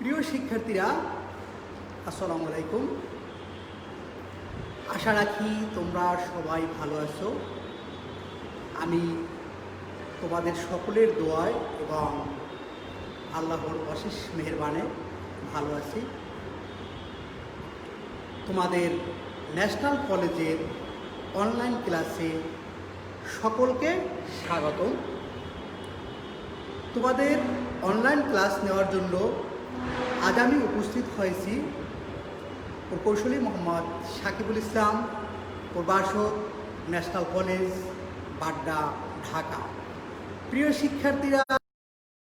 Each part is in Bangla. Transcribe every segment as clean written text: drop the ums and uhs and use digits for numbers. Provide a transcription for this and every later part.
প্রিয় শিক্ষার্থীরা, আসসালামু আলাইকুম। আশা রাখি তোমরা সবাই ভালো আছো। আমি তোমাদের সকলের দোয়ায় এবং আল্লাহর অশেষ মেহেরবানে ভালো আছি। তোমাদের ন্যাশনাল কলেজের অনলাইন ক্লাসে সকলকে স্বাগতম। তোমাদের অনলাইন ক্লাস নেওয়ার জন্য আজ আমি উপস্থিত হয়েছি প্রকৌশলী মোহাম্মদ সাকিবুল ইসলাম, প্রভাষক, ন্যাশনাল কলেজ, বাড্ডা, ঢাকা। প্রিয় শিক্ষার্থীরা,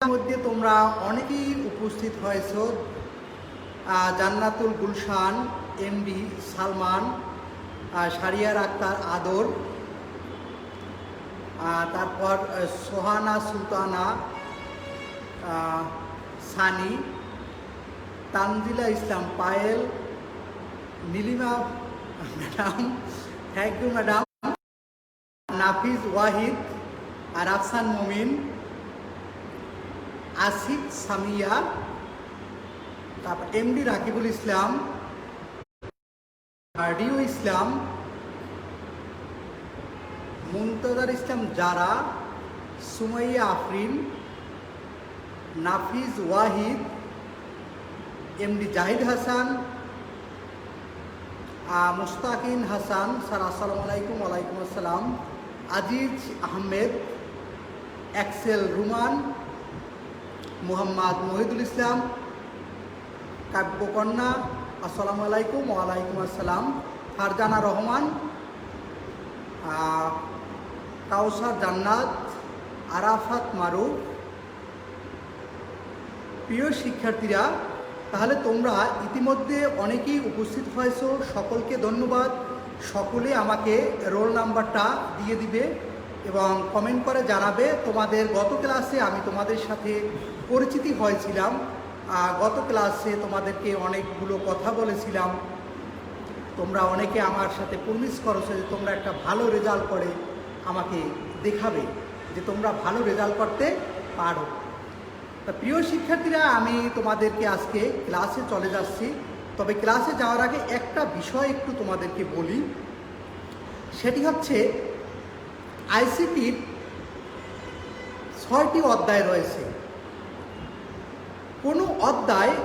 মধ্যে তোমরা অনেকেই উপস্থিত হয়েছ। জান্নাতুল গুলশান, এমডি সালমান, শারিয়ার আক্তার আদর, তারপর Sohana Sultana, Sunny, Tanzila Islam Payel, Nilima madam, thank you madam, Nafiz Wahid, আর আফসান মমিন, আসিফ সামিয়া, তারপর MD Rakibul Islam, Dio Islam, Muntazar Islam Zara, Sumaiya Afrin, Nafiz Wahid, MD Zahid Hasan, Mustakin Hasan, sir আসসালামু আলাইকুম। ওয়ালাইকুম আসসালাম। আজিজ আহমেদ, এক্সেল রুমান, মুহাম্মদ মহিদুল ইসলাম, কাব্যকন্যা, আসসালামু আলাইকুম। ওয়ালাইকুম আসসালাম। ফারজানা রহমান, কাউসার জান্নাত, আরাফাত মারুফ। প্রিয় শিক্ষার্থীরা, তাহলে তোমরা ইতিমধ্যে অনেকেই উপস্থিত হয়েছো, সকলকে ধন্যবাদ। সকলে আমাকে রোল নাম্বারটা দিয়ে দিবে এবং কমেন্ট করে জানাবে। তোমাদের গত ক্লাসে আমি তোমাদের সাথে পরিচিতি হয়েছিলাম। গত ক্লাসে তোমাদেরকে অনেকগুলো কথা বলেছিলাম। তোমরা অনেকে আমার সাথে প্রমিস করেছো যে তোমরা একটা ভালো রেজাল্ট করে আমাকে দেখাবে যে তোমরা ভালো রেজাল্ট করতে পারো। তা প্রিয় শিক্ষার্থীরা, আমি তোমাদেরকে আজকে ক্লাসে চলে যাচ্ছি। তবে ক্লাসে যাওয়ার আগে একটা বিষয় একটু তোমাদেরকে বলি। সেটি হচ্ছে আইসিটির 6টি অধ্যায় রয়েছে।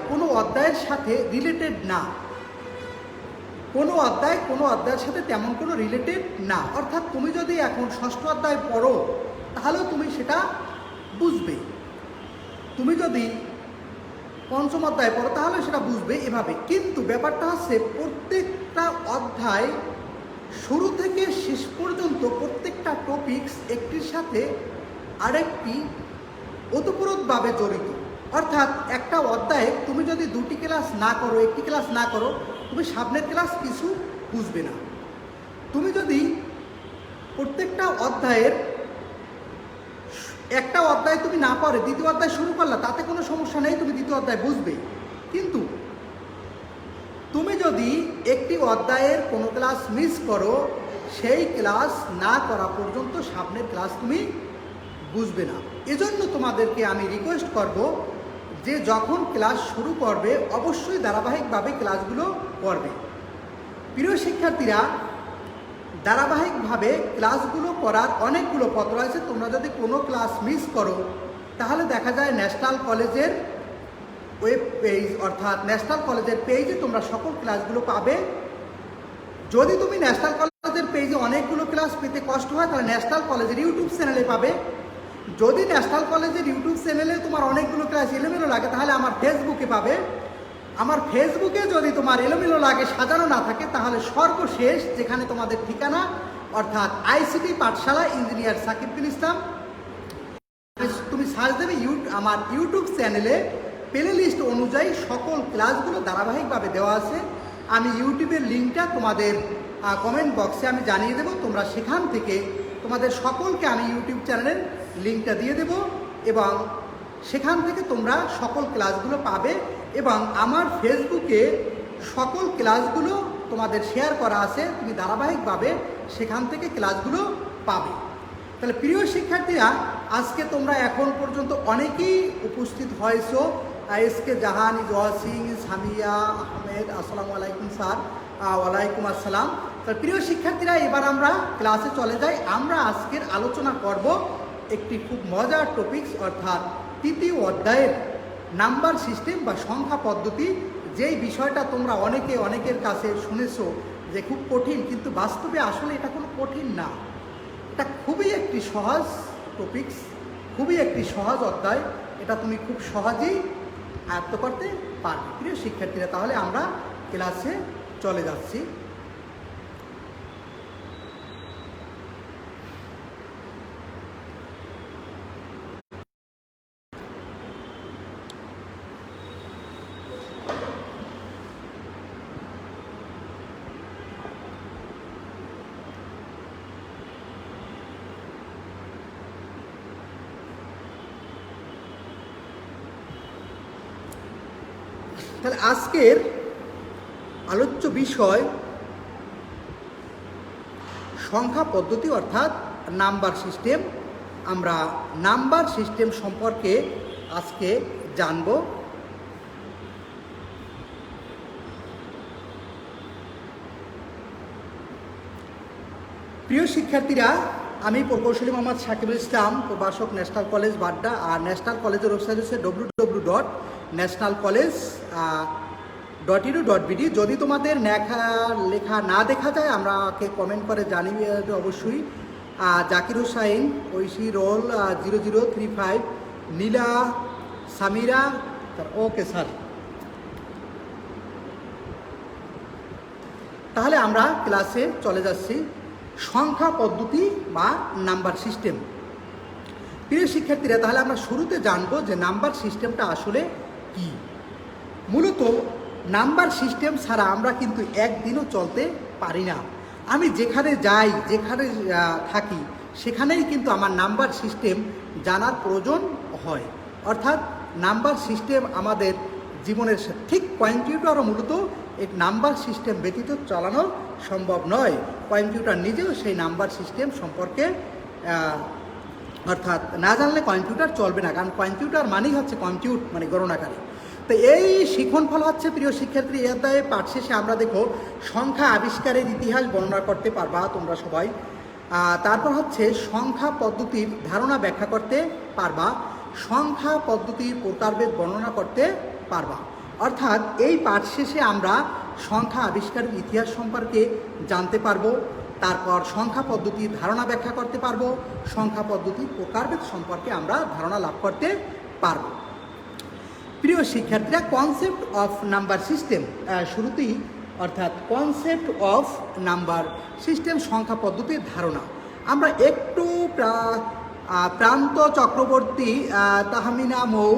কোনো অধ্যায়ের সাথে রিলেটেড না, কোনো অধ্যায়ের সাথে তেমন কোনো রিলেটেড না। অর্থাৎ তুমি যদি এখন 6ষ্ঠ অধ্যায় পড়ো তাহলেও তুমি সেটা বুঝবে। তুমি যদি 5ম অধ্যায় পড়ো তাহলে সেটা বুঝবে, এভাবে। কিন্তু ব্যাপারটা হচ্ছে প্রত্যেকটা অধ্যায় শুরু থেকে শেষ পর্যন্ত প্রত্যেকটা টপিকস একটির সাথে আরেকটি ওতপ্রোতভাবে জড়িত। অর্থাৎ একটা অধ্যায়ে তুমি যদি 2টি ক্লাস না করো, একটি ক্লাস না করো, তুমি সামনের ক্লাস কিছু বুঝবে না। তুমি যদি প্রত্যেকটা অধ্যায়ের একটা অধ্যায় তুমি না পারে দ্বিতীয় অধ্যায় শুরু করলা, তাতে কোনো সমস্যা নেই, তুমি দ্বিতীয় অধ্যায় বুঝবে। কিন্তু তুমি যদি একটি অধ্যায়ের কোনো ক্লাস মিস করো, সেই ক্লাস না করা পর্যন্ত সামনের ক্লাস তুমি বুঝবে না। এজন্য তোমাদেরকে আমি রিকোয়েস্ট করব যে যখন ক্লাস শুরু করবে অবশ্যই ধারাবাহিকভাবে ক্লাসগুলো করবে। প্রিয় শিক্ষার্থীরা, ধারাবাহিকভাবে ক্লাসগুলো করার অনেকগুলো পথ রয়েছে। তোমরা যদি কোনো ক্লাস মিস করো তাহলে দেখা যায় ন্যাশনাল কলেজের ওয়েব পেজ, অর্থাৎ ন্যাশনাল কলেজের পেজে তোমরা সকল ক্লাসগুলো পাবে। যদি তুমি ন্যাশনাল কলেজের পেজে অনেকগুলো ক্লাস পেতে কষ্ট হয় তাহলে ন্যাশনাল কলেজের ইউটিউব চ্যানেলে পাবে। যদি ন্যাশনাল কলেজের ইউটিউব চ্যানেলে তোমার অনেকগুলো ক্লাস এলোমেলো লাগে তাহলে আমার ফেসবুকে পাবে। আমার ফেসবুকে যদি তোমার এলোমেলো লাগে, সাজানো না থাকে, তাহলে সর্বশেষ যেখানে তোমাদের ঠিকানা, অর্থাৎ আইসিটি পাঠশালা ইঞ্জিনিয়ার সাকিবুল ইসলাম, তুমি সার্চ দেবে আমার ইউটিউব চ্যানেলে প্লে লিস্ট অনুযায়ী সকল ক্লাসগুলো ধারাবাহিকভাবে দেওয়া আছে। আমি ইউটিউবের লিঙ্কটা তোমাদের কমেন্ট বক্সে আমি জানিয়ে দেবো। তোমরা সেখান থেকে তোমাদের সকলকে আমি ইউটিউব চ্যানেলের লিঙ্কটা দিয়ে দেবো এবং সেখান থেকে তোমরা সকল ক্লাসগুলো পাবে। এবং আমার ফেসবুকে সকল ক্লাসগুলো তোমাদের শেয়ার করা আছে, তুমি ধারাবাহিকভাবে সেখান থেকে ক্লাসগুলো পাবে। তাহলে প্রিয় শিক্ষার্থীরা, আজকে তোমরা এখন পর্যন্ত অনেকেই উপস্থিত হয়েছো, SK Jahan is washing Samia Ahmed, আসসালামু আলাইকুম স্যার। ওয়ালাইকুম আসসালাম। তো প্রিয় শিক্ষার্থীরা, এবার আমরা ক্লাসে চলে যাই। আমরা আজকের আলোচনা করব একটি খুব মজার টপিকস, অর্থাৎ তৃতীয় অধ্যায়ের নাম্বার সিস্টেম বা সংখ্যা পদ্ধতি। যেই বিষয়টা তোমরা অনেকের কাছে শুনেছো যে খুব কঠিন, কিন্তু বাস্তবে আসলে এটা কোনো কঠিন না। এটা খুবই একটি সহজ টপিকস, খুবই একটি সহজ অধ্যায়। এটা তুমি খুব সহজেই আয়ত্ত করতে পারবে। প্রিয় শিক্ষার্থীরা, তাহলে আমরা ক্লাসে চলে যাচ্ছি। তাহলে আজকের আলোচ্য বিষয় সংখ্যা পদ্ধতি, অর্থাৎ নাম্বার সিস্টেম। আমরা নাম্বার সিস্টেম সম্পর্কে আজকে জানব। প্রিয় শিক্ষার্থীরা, আমি প্রকৌশলী মোহাম্মদ সাকিবুল ইসলাম, প্রভাষক, ন্যাশনাল কলেজ বাড্ডা। আর ন্যাশনাল কলেজের ওয়েবসাইট হচ্ছে www.nationalcollege.edu.bd। যদি তোমাদের লেখা না দেখা যায় আমাকে কমেন্ট করে জানিয়ে অবশ্যই। জাকির হুসাইন, ঐশী, রোল 0035, নীলা, সামিরা। ওকে স্যার, তাহলে আমরা ক্লাসে চলে যাচ্ছি। সংখ্যা পদ্ধতি বা নাম্বার সিস্টেম। প্রিয় শিক্ষার্থীরা, তাহলে আমরা শুরুতে জানবো যে নাম্বার সিস্টেমটা আসলে কি। মূলত নাম্বার সিস্টেম ছাড়া আমরা কিন্তু একদিনও চলতে পারি না। আমি যেখানে যাই, যেখানে থাকি, সেখানেই কিন্তু আমার নাম্বার সিস্টেম জানার প্রয়োজন হয়। অর্থাৎ নাম্বার সিস্টেম আমাদের জীবনের ঠিক কম্পিউটারও মূলত এক নাম্বার সিস্টেম ব্যতীত চালানো সম্ভব নয়। কম্পিউটার নিজেও সেই নাম্বার সিস্টেম সম্পর্কে অর্থাৎ না জানলে কম্পিউটার চলবে না, কারণ কম্পিউটার মানেই হচ্ছে কম্পিউট মানে গণনাকারী। তো এই শিক্ষণফল হচ্ছে প্রিয় শিক্ষার্থী, এই অধ্যায়ে পাঠ শেষে আমরা দেখো সংখ্যা আবিষ্কারের ইতিহাস বর্ণনা করতে পারবা তোমরা সবাই। তারপর হচ্ছে সংখ্যা পদ্ধতির ধারণা ব্যাখ্যা করতে পারবা, সংখ্যা পদ্ধতির প্রকারভেদ বর্ণনা করতে পারবা। অর্থাৎ এই পাঠ শেষে আমরা সংখ্যা আবিষ্কারের ইতিহাস সম্পর্কে জানতে পারবো, তারপর সংখ্যা পদ্ধতির ধারণা ব্যাখ্যা করতে পারবো, সংখ্যা পদ্ধতির প্রকারভেদ সম্পর্কে আমরা ধারণা লাভ করতে পারবো। প্রিয় শিক্ষার্থীরা, কনসেপ্ট অফ নাম্বার সিস্টেম শুরুতেই, অর্থাৎ কনসেপ্ট অফ নাম্বার সিস্টেম, সংখ্যা পদ্ধতির ধারণা। আমরা একটু Pranto Chakraborty, Tahmina Mou,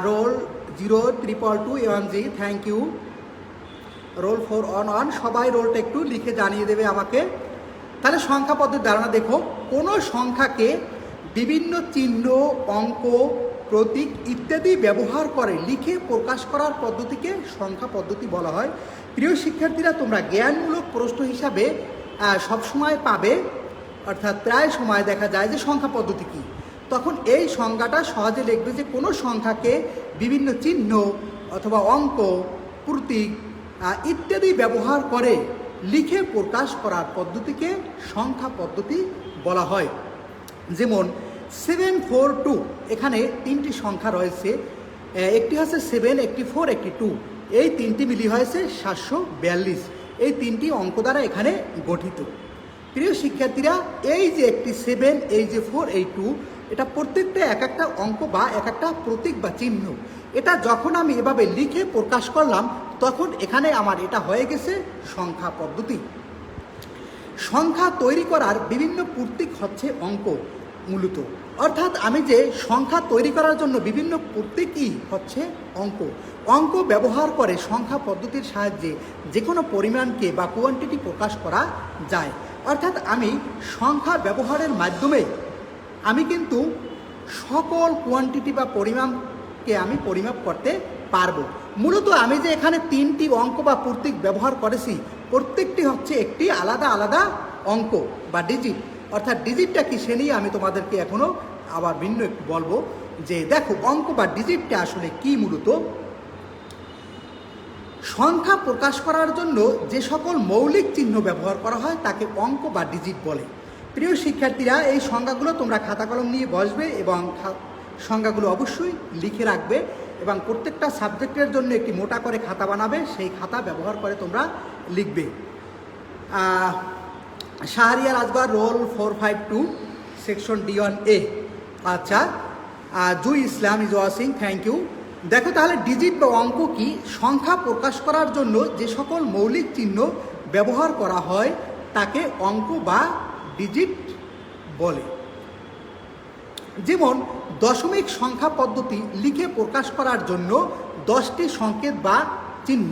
roll 02221G, thank you. Roll 411, সবাই রোলটা একটু লিখে জানিয়ে দেবে আমাকে। তাহলে সংখ্যা পদ্ধতির ধারণা দেখো, কোনো সংখ্যাকে বিভিন্ন চিহ্ন, অঙ্ক, প্রতীক ইত্যাদি ব্যবহার করে লিখে প্রকাশ করার পদ্ধতিকে সংখ্যা পদ্ধতি বলা হয়। প্রিয় শিক্ষার্থীরা, তোমরা জ্ঞানমূলক প্রশ্ন হিসাবে সবসময় পাবে, অর্থাৎ প্রায় সময় দেখা যায় যে সংখ্যা পদ্ধতি কী। তখন এই সংজ্ঞাটা সহজে লিখবে যে কোনো সংখ্যাকে বিভিন্ন চিহ্ন অথবা অঙ্ক, প্রতীক ইত্যাদি ব্যবহার করে লিখে প্রকাশ করার পদ্ধতিকে সংখ্যা পদ্ধতি বলা হয়। যেমন 742, এখানে তিনটি সংখ্যা রয়েছে, একটি হচ্ছে 7, একটি 4, একটি 2, এই তিনটি মিলি হয়েছে 742। এই তিনটি অঙ্ক দ্বারা এখানে গঠিত। প্রিয় শিক্ষার্থীরা, এই যে একটি 7, এই যে 4, এই 2, এটা প্রত্যেকটা এক একটা অঙ্ক বা এক একটা প্রতীক বা চিহ্ন। এটা যখন আমি এভাবে লিখে প্রকাশ করলাম, তখন এখানে আমার এটা হয়ে গেছে সংখ্যা পদ্ধতি। সংখ্যা তৈরি করার বিভিন্ন প্রতীক হচ্ছে অঙ্ক মূলত। অর্থাৎ আমি যে সংখ্যা তৈরি করার জন্য বিভিন্ন প্রতীকই হচ্ছে অঙ্ক। অঙ্ক ব্যবহার করে সংখ্যা পদ্ধতির সাহায্যে যে কোনো পরিমাণকে বা কোয়ান্টিটি প্রকাশ করা যায়। অর্থাৎ আমি সংখ্যা ব্যবহারের মাধ্যমে আমি কিন্তু সকল কোয়ান্টিটি বা পরিমাণকে আমি পরিমাপ করতে পারবো। মূলত আমি যে এখানে তিনটি অঙ্ক বা প্রতীক ব্যবহার করেছি, প্রত্যেকটি হচ্ছে একটি আলাদা আলাদা অঙ্ক বা ডিজিট। অর্থাৎ ডিজিটটা কি সে নিয়ে আমি তোমাদেরকে এখনও আবার ভিন্ন একটু বলবো যে দেখো অঙ্ক বা ডিজিটটা আসলে কি মূলত সংখ্যা প্রকাশ করার জন্য যে সকল মৌলিক চিহ্ন ব্যবহার করা হয় তাকে অঙ্ক বা ডিজিট বলে। প্রিয় শিক্ষার্থীরা, এই সংখ্যাগুলো তোমরা খাতা কলম নিয়ে বসবে এবং সংখ্যাগুলো অবশ্যই লিখে রাখবে এবং প্রত্যেকটা সাবজেক্টের জন্য একটি মোটা করে খাতা বানাবে, সেই খাতা ব্যবহার করে তোমরা লিখবে। Shahriar Asgar, roll 452, section D1A। আচ্ছা, Jui Islam is watching, thank you. দেখো তাহলে ডিজিট বা অঙ্ক কি? সংখ্যা প্রকাশ করার জন্য যে সকল মৌলিক চিহ্ন ব্যবহার করা হয় তাকে অঙ্ক বা ডিজিট বলে। যেমন দশমিক সংখ্যা পদ্ধতি লিখে প্রকাশ করার জন্য 10টি সংকেত বা চিহ্ন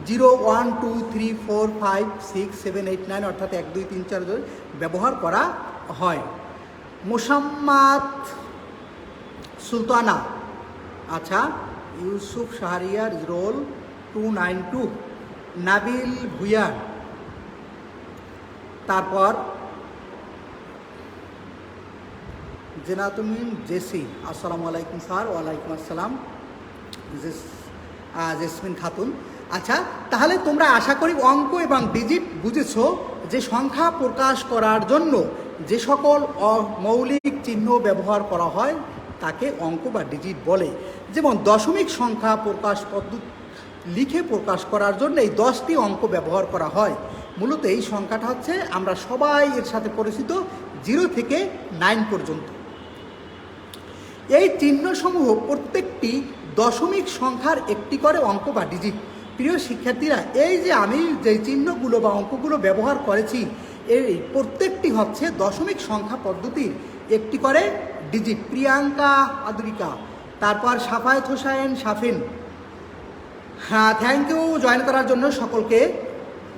0, 1, 2, 3, 4, 5, 6, 7, 8, 9 অর্থাৎ 1, 2, 3, 4 ব্যবহার করা হয়। মোসাম্মদ সুলতানা, আচ্ছা, ইউসুফ শাহরিয়ার, রোল 292, নাবিল ভুইয়ার, তারপর জেনাতুমিন জেসি, আসসালামু আলাইকুম স্যার। ওয়ালাইকুম আসসালাম জেসমিন খাতুন। আচ্ছা, তাহলে তোমরা আশা করি অঙ্ক এবং ডিজিট বুঝেছো যে সংখ্যা প্রকাশ করার জন্য যে সকল মৌলিক চিহ্ন ব্যবহার করা হয় তাকে অঙ্ক বা ডিজিট বলে। যেমন দশমিক সংখ্যা প্রকাশ পদ্ধতি লিখে প্রকাশ করার জন্য এই 10টি অঙ্ক ব্যবহার করা হয়। মূলত এই সংখ্যাটা হচ্ছে আমরা সবাই এর সাথে পরিচিত 0 থেকে 9 পর্যন্ত। এই চিহ্নসমূহ প্রত্যেকটি দশমিক সংখ্যার একটি করে অঙ্ক বা ডিজিট। প্রিয় শিক্ষার্থীরা, এই যে আমি যে চিহ্নগুলো বা অঙ্কগুলো ব্যবহার করেছি এই প্রত্যেকটি হচ্ছে দশমিক সংখ্যা পদ্ধতির একটি করে ডিজিট। প্রিয়াঙ্কা আদরিকা, তারপর সাফায়েত হোসাইন সাফিন, হ্যাঁ, থ্যাংক ইউ জয়েন করার জন্য সকলকে।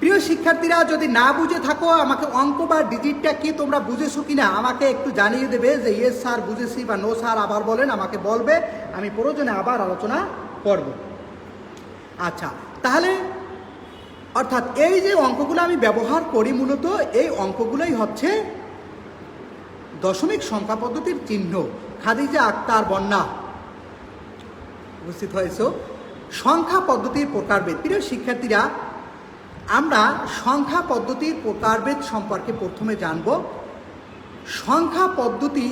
প্রিয় শিক্ষার্থীরা, যদি না বুঝে থাকো আমাকে অঙ্ক বা ডিজিটটা কি তোমরা বুঝেছো কিনা আমাকে একটু জানিয়ে দেবে যে ইয়েস স্যার বুঝেছি বা নো স্যার আবার বলেন, আমাকে বলবে, আমি প্রয়োজনে আবার আলোচনা করব। আচ্ছা, তাহলে অর্থাৎ এই যে অঙ্কগুলো আমি ব্যবহার করি মূলত এই অঙ্কগুলোই হচ্ছে দশমিক সংখ্যা পদ্ধতির চিহ্ন। খাদিজা আক্তার বন্যা উপস্থিত হয়েছ। সংখ্যা পদ্ধতির প্রকারভেদ। প্রিয় শিক্ষার্থীরা, আমরা সংখ্যা পদ্ধতির প্রকারভেদ সম্পর্কে প্রথমে জানব। সংখ্যা পদ্ধতি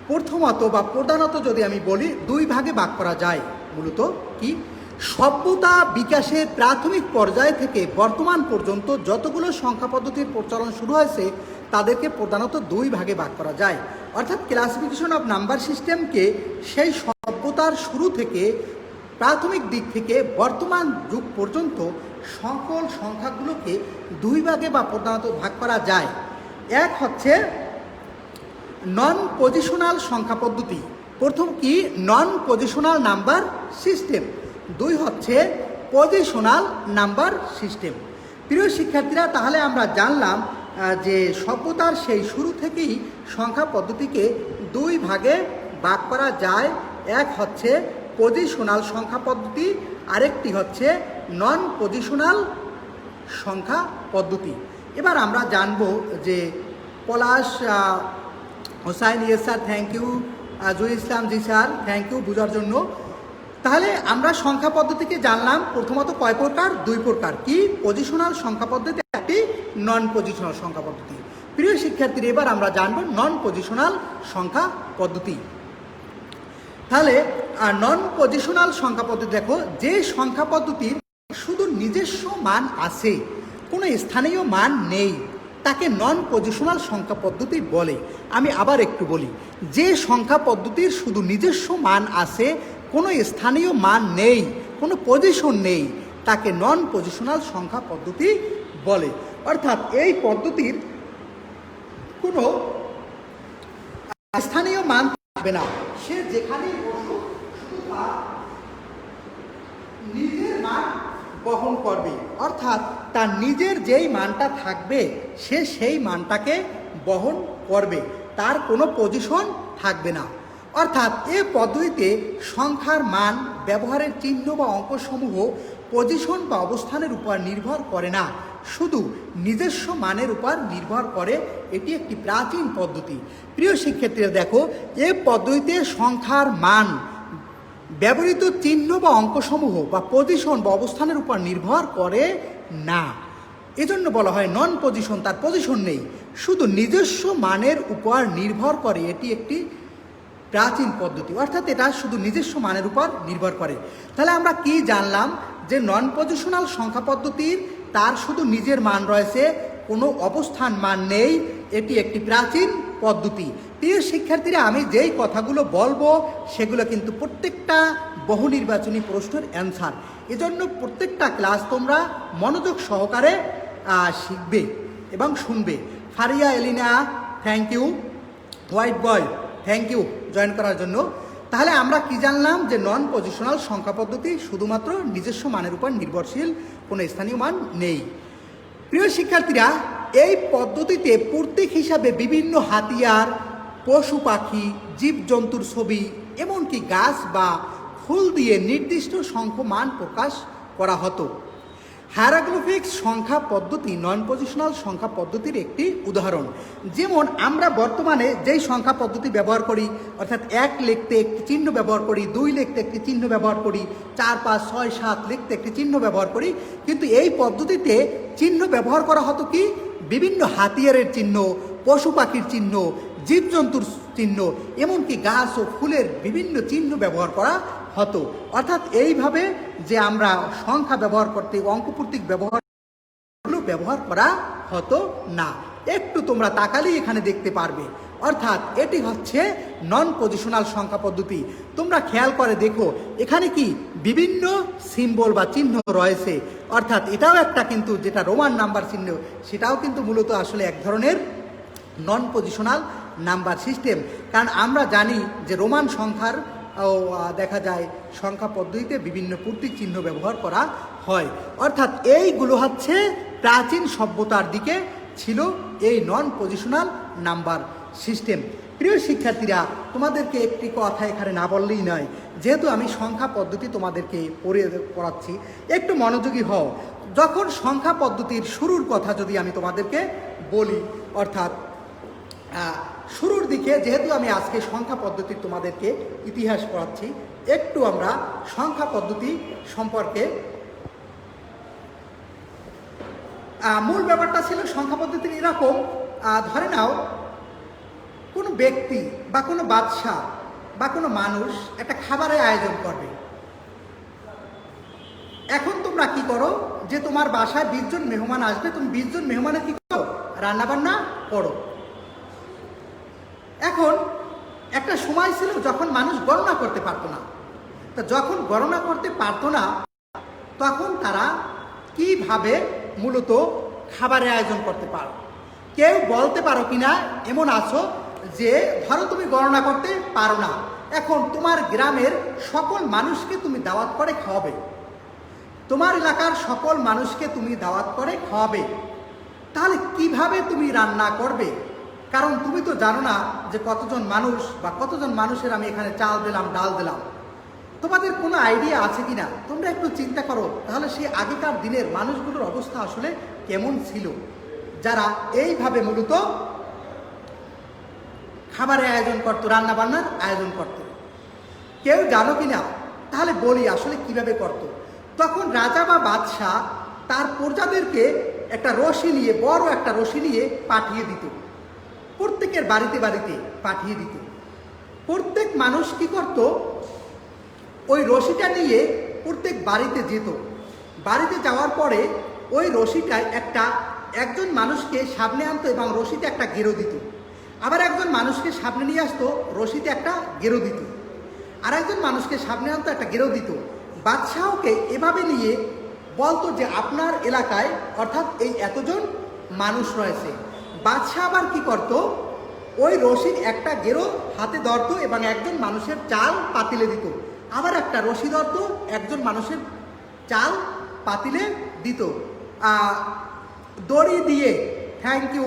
প্রথমত বা প্রধানত যদি আমি বলি 2 ভাগে ভাগ করা যায়। মূলত কি? সভ্যতা বিকাশের প্রাথমিক পর্যায় থেকে বর্তমান পর্যন্ত যতগুলো সংখ্যা পদ্ধতির প্রচলন শুরু হয়েছে তাদেরকে প্রধানত 2 ভাগে ভাগ করা যায়। অর্থাৎ ক্লাসিফিকেশন অফ নাম্বার সিস্টেমকে সেই সভ্যতার শুরু থেকে প্রাথমিক দিক থেকে বর্তমান যুগ পর্যন্ত সকল সংখ্যাগুলোকে 2 ভাগে বা প্রধানত ভাগ করা যায়। এক হচ্ছে নন পজিশনাল সংখ্যা পদ্ধতি। প্রথম কি? নন পজিশনাল নাম্বার সিস্টেম। 2 হচ্ছে পজিশনাল নাম্বার সিস্টেম। প্রিয় শিক্ষার্থীরা, তাহলে আমরা জানলাম যে সভ্যতার সেই শুরু থেকেই সংখ্যা পদ্ধতিকে 2 ভাগে ভাগ করা যায়। এক হচ্ছে পজিশনাল সংখ্যা পদ্ধতি, আরেকটি হচ্ছে নন পজিশনাল সংখ্যা পদ্ধতি। এবার আমরা জানব যে Palash Hossain, yes sir, thank you. Jui Islam, জি স্যার, থ্যাংক ইউ বোঝার জন্য। তাহলে আমরা সংখ্যা পদ্ধতিকে জানলাম প্রথমত কয় প্রকার? 2 প্রকার। কি? পজিশনাল সংখ্যা পদ্ধতি, একটি নন পজিশনাল সংখ্যা পদ্ধতি। প্রিয় শিক্ষার্থীরা, এবার আমরা জানব নন পজিশনাল সংখ্যা পদ্ধতি। তাহলে নন পজিশনাল সংখ্যা পদ্ধতি, দেখো, যে সংখ্যা পদ্ধতির শুধু নিজস্ব মান আছে, কোনো স্থানীয় মান নেই, তাকে নন পজিশনাল সংখ্যা পদ্ধতি বলে। আমি আবার একটু বলি, যে সংখ্যা পদ্ধতির শুধু নিজস্ব মান আছে, কোনো স্থানীয় মান নেই, কোনো পজিশন নেই, তাকে নন পজিশনাল সংখ্যা পদ্ধতি বলে। অর্থাৎ এই পদ্ধতির কোনো স্থানীয় মান থাকবে না, সে যেখানেই বসুক শুধু তার নিজের মান বহন করবে। অর্থাৎ তার নিজের যেই মানটা থাকবে সে সেই মানটাকে বহন করবে, তার কোনো পজিশন থাকবে না। অর্থাৎ এ পদ্ধতিতে সংখ্যার মান ব্যবহারের চিহ্ন বা অঙ্কসমূহ পজিশন বা অবস্থানের উপর নির্ভর করে না, শুধু নিজস্ব মানের উপর নির্ভর করে। এটি একটি প্রাচীন পদ্ধতি। প্রিয় শিক্ষার্থীরা দেখো, এই পদ্ধতিতে সংখ্যার মান ব্যবহৃত চিহ্ন বা অঙ্কসমূহ বা পজিশন বা অবস্থানের উপর নির্ভর করে না। এজন্য বলা হয় নন পজিশন, তার পজিশন নেই, শুধু নিজস্ব মানের উপর নির্ভর করে। এটি একটি প্রাচীন পদ্ধতি, অর্থাৎ এটা শুধু নিজস্ব মানের উপর নির্ভর করে। তাহলে আমরা কি জানলাম যে নন পজিশনাল সংখ্যা পদ্ধতির তার শুধু নিজের মান রয়েছে, কোনো অবস্থান মান নেই। এটি একটি প্রাচীন পদ্ধতি। প্রিয় শিক্ষার্থীরা, আমি যেই কথাগুলো বলবো সেগুলো কিন্তু প্রত্যেকটা বহু নির্বাচনী প্রশ্নের অ্যান্সার। এজন্য প্রত্যেকটা ক্লাস তোমরা মনোযোগ সহকারে শিখবে এবং শুনবে। Faria Elina, thank you. White boy, thank you join করার জন্য। তাহলে আমরা কি জানলাম যে নন পজিশনাল সংখ্যা পদ্ধতি শুধুমাত্র নিজস্ব মানের উপর নির্ভরশীল, কোনো স্থানীয় মান নেই। প্রিয় শিক্ষার্থীরা, এই পদ্ধতিতে প্রতীক হিসাবে বিভিন্ন হাতিয়ার, পশু পাখি, জীবজন্তুর ছবি, এমনকি গাছ বা ফুল দিয়ে নির্দিষ্ট সংখ্যা মান প্রকাশ করা হতো। হায়ারোগ্লিফিক্স সংখ্যা পদ্ধতি নন পজিশনাল সংখ্যা পদ্ধতির একটি উদাহরণ। যেমন আমরা বর্তমানে যেই সংখ্যা পদ্ধতি ব্যবহার করি, অর্থাৎ 1 লিখতে একটি চিহ্ন ব্যবহার করি, 2 লিখতে একটি চিহ্ন ব্যবহার করি, 4, 5, 6, 7 লিখতে একটি চিহ্ন ব্যবহার করি। কিন্তু এই পদ্ধতিতে চিহ্ন ব্যবহার করা হতো কি বিভিন্ন হাতিয়ারের চিহ্ন, পশু পাখির চিহ্ন, জীবজন্তুর চিহ্ন, এমনকি গাছ ও ফুলের বিভিন্ন চিহ্ন ব্যবহার করা হতো। অর্থাৎ এইভাবে যে আমরা সংখ্যা ব্যবহার করতে অঙ্ক প্রতীক ব্যবহার করা হতো না। একটু তোমরা তাকালেই এখানে দেখতে পারবে। অর্থাৎ এটি হচ্ছে নন পজিশনাল সংখ্যা পদ্ধতি। তোমরা খেয়াল করে দেখো, এখানে কি বিভিন্ন সিম্বল বা চিহ্ন রয়েছে। অর্থাৎ এটাও একটা কিন্তু যেটা রোমান নাম্বার চিহ্ন, সেটাও কিন্তু মূলত আসলে এক ধরনের নন পজিশনাল নাম্বার সিস্টেম। কারণ আমরা জানি যে রোমান সংখ্যার দেখা যায় সংখ্যা পদ্ধতিতে বিভিন্ন প্রতীক চিহ্ন ব্যবহার করা হয়। অর্থাৎ এইগুলো হচ্ছে প্রাচীন সভ্যতার দিকে ছিল এই নন পজিশনাল নাম্বার সিস্টেম। প্রিয় শিক্ষার্থীরা, তোমাদেরকে একটি কথা এখানে না বললেই নয়, যেহেতু আমি সংখ্যা পদ্ধতি তোমাদেরকে পড়াচ্ছি, একটু মনোযোগী হও। যখন সংখ্যা পদ্ধতির শুরুর কথা যদি আমি তোমাদেরকে বলি, অর্থাৎ শুরুর দিকে, যেহেতু আমি আজকে সংখ্যা পদ্ধতির তোমাদেরকে ইতিহাস পড়াচ্ছি, একটু আমরা সংখ্যা পদ্ধতি সম্পর্কে মূল ব্যাপারটা ছিল সংখ্যা পদ্ধতির এরকম। ধরে নাও কোনো ব্যক্তি বা কোনো বাদশা বা কোনো মানুষ একটা খাবারের আয়োজন করবে। এখন তোমরা কি করো যে তোমার বাসায় 20 জন মেহমান আসবে, তুমি 20 জন মেহমানের কি করো, রান্নাবান্না করো। এখন একটা সময় ছিল যখন মানুষ গণনা করতে পারতো না। তা যখন গণনা করতে পারতো না, তখন তারা কিভাবে মূলত খাবারের আয়োজন করতে পারো? কেউ বলতে পারো কিনা এমন আছো যে ধরো তুমি গণনা করতে পারো না, এখন তোমার গ্রামের সকল মানুষকে তুমি দাওয়াত করে খাওয়াবে, তোমার এলাকার সকল মানুষকে তুমি দাওয়াত করে খাওয়াবে। তাহলে কিভাবে তুমি রান্না করবে? কারণ তুমি তো জানো না যে কতজন মানুষ বা কতজন মানুষের আমি এখানে চাল দিলাম, ডাল দিলাম। তোমাদের কোনো আইডিয়া আছে কিনা তোমরা একটু চিন্তা করো। তাহলে সেই আগেকার দিনের মানুষগুলোর অবস্থা আসলে কেমন ছিল, যারা এইভাবে মূলত খাবারের আয়োজন করতো, রান্না বান্নার আয়োজন করতো। কেউ জানো কিনা? তাহলে বলি আসলে কিভাবে করতো। তখন রাজা বা বাদশাহ তার প্রজাদেরকে একটা রশি নিয়ে, বড় একটা রশি নিয়ে পাঠিয়ে দিত, প্রত্যেকের বাড়িতে বাড়িতে পাঠিয়ে দিত। প্রত্যেক মানুষ কি করত, ওই রশিটা নিয়ে প্রত্যেক বাড়িতে যেত। বাড়িতে যাওয়ার পরে ওই রশিটায় একজন মানুষকে সামনে আনতো এবং রশিতে একটা গেরো দিত। আবার একজন মানুষকে সামনে নিয়ে আসতো, রশিতে একটা গেরো দিত। আর একজন মানুষকে সামনে আনতো, একটা গেরো দিত। বাদশাহকে এভাবে নিয়ে বলতো যে আপনার এলাকায় অর্থাৎ এই এতজন মানুষ রয়েছে। বাদশাহ আবার কি করত, ওই রশির একটা গেরো হাতে ধরত এবং একজন মানুষের চাল পাতিলে দিত। আবার একটা রশি ধরত, একজন মানুষের চাল পাতিলে দিত। দড়ি দিয়ে, থ্যাংক ইউ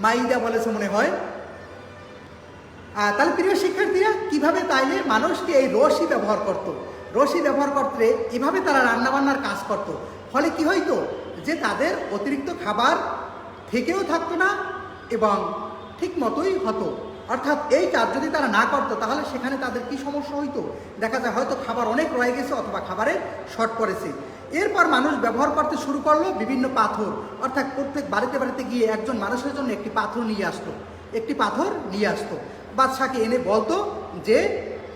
মাইদা বলেছে মনে হয়। তাহলে প্রিয় শিক্ষার্থীরা, কিভাবে তাইলে মানুষকে এই রশি ব্যবহার করত, রশি ব্যবহার করতে এভাবে তারা রান্নাবান্নার কাজ করত। ফলে কি হইতো যে তাদের অতিরিক্ত খাবার থেকেও থাকতো না এবং ঠিক মতোই হতো। অর্থাৎ এই কাজ যদি তারা না করতো তাহলে সেখানে তাদের কি সমস্যা হইতো, দেখা যায় হয়তো খাবার অনেক রয়ে গেছে অথবা খাবারের শর্ট পড়েছে। এরপর মানুষ ব্যবহার করতে শুরু করলো বিভিন্ন পাথর, অর্থাৎ প্রত্যেক বাড়িতে বাড়িতে গিয়ে একজন মানুষের জন্য একটি পাথর নিয়ে আসতো, বাদশাকে এনে বলতো যে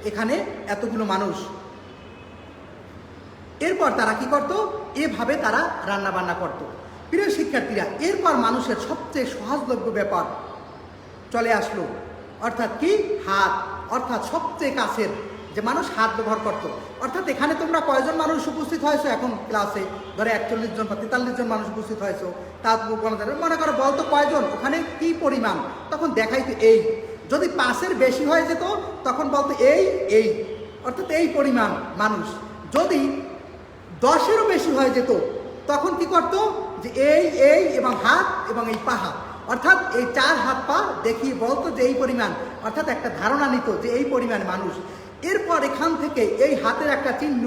এখানে এতগুলো মানুষ। এরপর তারা কি করতো, এভাবে তারা রান্না বান্না করতো। প্রিয় শিক্ষার্থীরা, এরপর মানুষের সবচেয়ে সহজলভ্য ব্যাপার চলে আসলো, অর্থাৎ কি, হাত, অর্থাৎ সবচেয়ে কাছের যে মানুষ হাত ব্যবহার করতো। অর্থাৎ এখানে তোমরা কয়জন মানুষ উপস্থিত হয়েছো এখন ক্লাসে, ধরে 41 জন বা 43 জন মানুষ উপস্থিত হয়েছো, তা মনে করো বলতো কয়জন, ওখানে কি পরিমাণ, তখন দেখাইতো এই। যদি 5-এর বেশি হয়ে যেত তখন বলতো এই, অর্থাৎ এই পরিমাণ মানুষ। যদি 10-এরও বেশি হয়ে যেত তখন কি করতো, যে এই এবং হাত এবং এই পা হাত, অর্থাৎ এই 4 হাত পা দেখিয়ে বলতো যে এই পরিমাণ, অর্থাৎ একটা ধারণা নিত যে এই পরিমাণ মানুষ। এরপর এখান থেকে এই হাতের একটা চিহ্ন,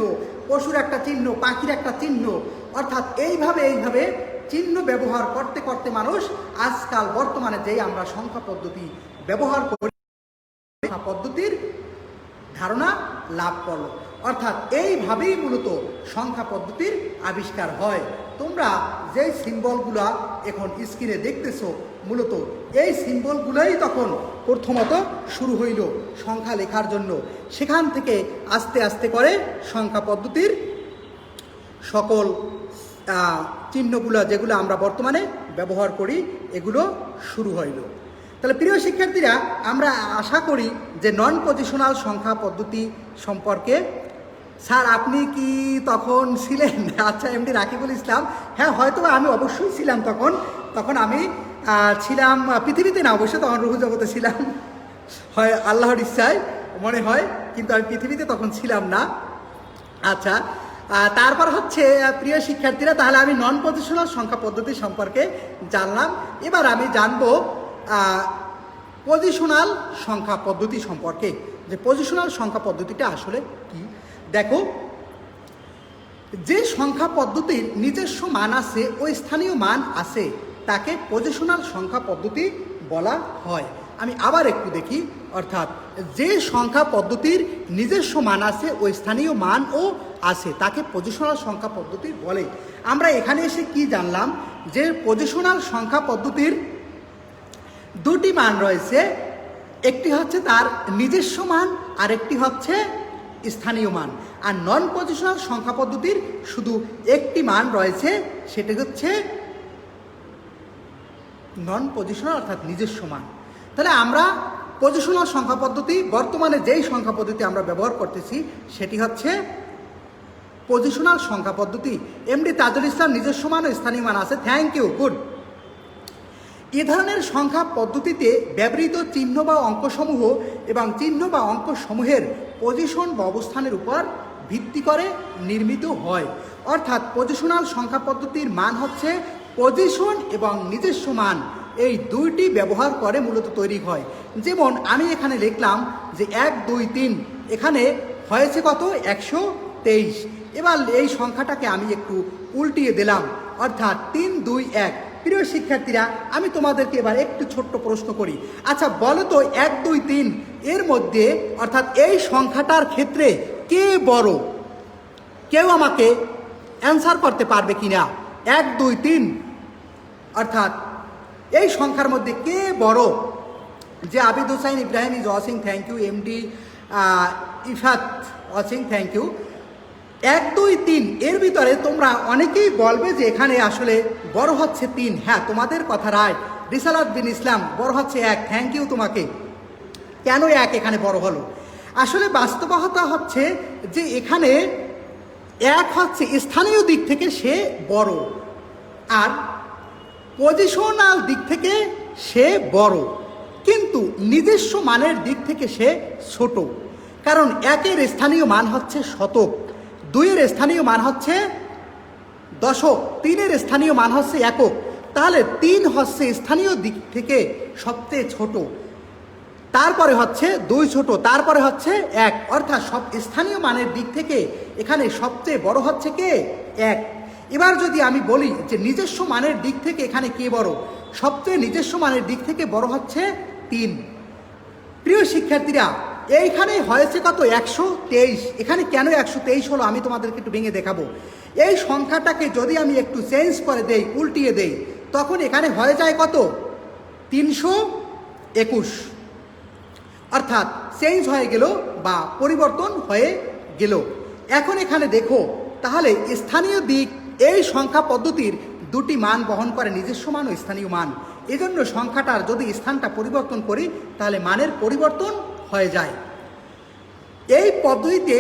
পশুর একটা চিহ্ন, পাখির একটা চিহ্ন, অর্থাৎ এইভাবে চিহ্ন ব্যবহার করতে করতে মানুষ আজকাল বর্তমানে যেই আমরা সংখ্যা পদ্ধতি ব্যবহার করি, সংখ্যা পদ্ধতির ধারণা লাভ করলো। অর্থাৎ এইভাবেই মূলত সংখ্যা পদ্ধতির আবিষ্কার হয়। তোমরা যেই সিম্বলগুলা এখন স্ক্রিনে দেখতেছো, মূলত এই সিম্বলগুলোই তখন প্রথমত শুরু হইল সংখ্যা লেখার জন্য। সেখান থেকে আস্তে আস্তে করে সংখ্যা পদ্ধতির সকল চিহ্নগুলো যেগুলো আমরা বর্তমানে ব্যবহার করি এগুলো শুরু হইল। তাহলে প্রিয় শিক্ষার্থীরা, আমরা আশা করি যে নন পজিশনাল সংখ্যা পদ্ধতি সম্পর্কে, স্যার আপনি কি তখন ছিলেন? আচ্ছা, এমডি রাকিবুল ইসলাম, হ্যাঁ হয়তো আমি অবশ্যই ছিলাম। তখন আমি ছিলাম পৃথিবীতে না, অবশ্যই তখন রুহু জগতে ছিলাম, হয় আল্লাহর ইচ্ছায় মনে হয়, কিন্তু আমি পৃথিবীতে তখন ছিলাম না। আচ্ছা, তারপর হচ্ছে প্রিয় শিক্ষার্থীরা, তাহলে আমি নন পজিশনাল সংখ্যা পদ্ধতি সম্পর্কে জানলাম। এবার আমি জানবো পজিশনাল সংখ্যা পদ্ধতি সম্পর্কে, যে পজিশনাল সংখ্যা পদ্ধতিটা আসলে কি। দেখো, যে সংখ্যা পদ্ধতির নিজস্ব মান আছে ও স্থানীয় মান আছে তাকে পজিশনাল সংখ্যা পদ্ধতি বলা হয়। আমি আবার একটু দেখি, অর্থাৎ যে সংখ্যা পদ্ধতির নিজস্ব মান আছে ও স্থানীয় মানও আছে তাকে পজিশনাল সংখ্যা পদ্ধতি বলে। আমরা এখানে এসে কি জানলাম, যে পজিশনাল সংখ্যা পদ্ধতির দুটি মান রয়েছে, একটি হচ্ছে তার নিজস্ব মান আর একটি হচ্ছে স্থানীয় মান। আর নন পজিশনাল সংখ্যা পদ্ধতির শুধু একটি মান রয়েছে, সেটা হচ্ছে নন পজিশনাল অর্থাৎ নিজস্ব মান। তাহলে আমরা পজিশনাল সংখ্যা পদ্ধতি, বর্তমানে যেই সংখ্যা পদ্ধতি আমরা ব্যবহার করতেছি সেটি হচ্ছে পজিশনাল সংখ্যা পদ্ধতি। এমডি তাজুল ইসলাম, নিজস্ব মান ও স্থানীয় মান আছে, থ্যাংক ইউ, গুড। এ ধরনের সংখ্যা পদ্ধতিতে ব্যবহৃত চিহ্ন বা অঙ্কসমূহ এবং চিহ্ন বা অঙ্কসমূহের পজিশন বা অবস্থানের উপর ভিত্তি করে নির্মিত হয়। অর্থাৎ পজিশনাল সংখ্যা পদ্ধতির মান হচ্ছে পজিশন এবং নিজস্ব মান, এই দুইটি ব্যবহার করে মূলত তৈরি হয়। যেমন আমি এখানে লিখলাম যে 1, 2, 3, এখানে হয়েছে কত, 123। এবার এই সংখ্যাটাকে আমি একটু উল্টিয়ে দিলাম, অর্থাৎ 3, 2, 1। প্রিয় শিক্ষার্থীরা, আমি তোমাদেরকে এবার একটু ছোট্ট প্রশ্ন করি। আচ্ছা বলো তো, 1, 2, 3 এর মধ্যে, অর্থাৎ এই সংখ্যাটার ক্ষেত্রে কে বড়? কেউ আমাকে অ্যান্সার করতে পারবে কিনা? 1, 2, 3 অর্থাৎ এই সংখ্যার মধ্যে কে বড়? যে Abid Hussain Ibrahim is watching, thank you. MD Ifat watching, thank you. 1, 2, 3 এর ভিতরে তোমরা অনেকেই বলবে যে এখানে আসলে বড় হচ্ছে 3। হ্যাঁ, তোমাদের কথা রাইট। রিসালাত বিন ইসলাম, বড় হচ্ছে 1, থ্যাংক ইউ তোমাকে। কেন 1 এখানে বড় হলো? আসলে বাস্তবতা হচ্ছে যে এখানে 1 হচ্ছে স্থানীয় দিক থেকে সে বড়, আর পজিশনাল দিক থেকে সে বড়, কিন্তু নিজস্ব মানের দিক থেকে সে ছোট। কারণ 1-এর স্থানীয় মান হচ্ছে শতক, 2-এর স্থানীয় মান হচ্ছে দশক, 3-এর স্থানীয় মান হচ্ছে একক। তাহলে 3 হচ্ছে স্থানীয় দিক থেকে সবচেয়ে ছোট, তারপরে হচ্ছে 2 ছোট, তারপরে হচ্ছে 1, অর্থাৎ সব স্থানীয় মানের দিক থেকে এখানে সবচেয়ে বড় হচ্ছে কে? 1। এবার যদি আমি বলি যে নিজস্ব মানের দিক থেকে এখানে কে বড়, সবচেয়ে নিজস্ব মানের দিক থেকে বড় হচ্ছে 3। প্রিয় শিক্ষার্থীরা, এইখানে হয়েছে কত? 123। এখানে কেন 123 হলো আমি তোমাদেরকে একটু ভেঙে দেখাবো। এই সংখ্যাটাকে যদি আমি একটু চেঞ্জ করে দেই, উল্টিয়ে দেই, তখন এখানে হয়ে যায় কত? 321। অর্থাৎ চেঞ্জ হয়ে গেল বা পরিবর্তন হয়ে গেল। এখন এখানে দেখো, তাহলে স্থানীয় দিক এই সংখ্যা পদ্ধতির দুটি মান বহন করে, নিজস্ব মান ও স্থানীয় মান। এজন্য সংখ্যাটার যদি স্থানটা পরিবর্তন করি তাহলে মানের পরিবর্তন হয়ে যায়। এই পদ্ধতিতে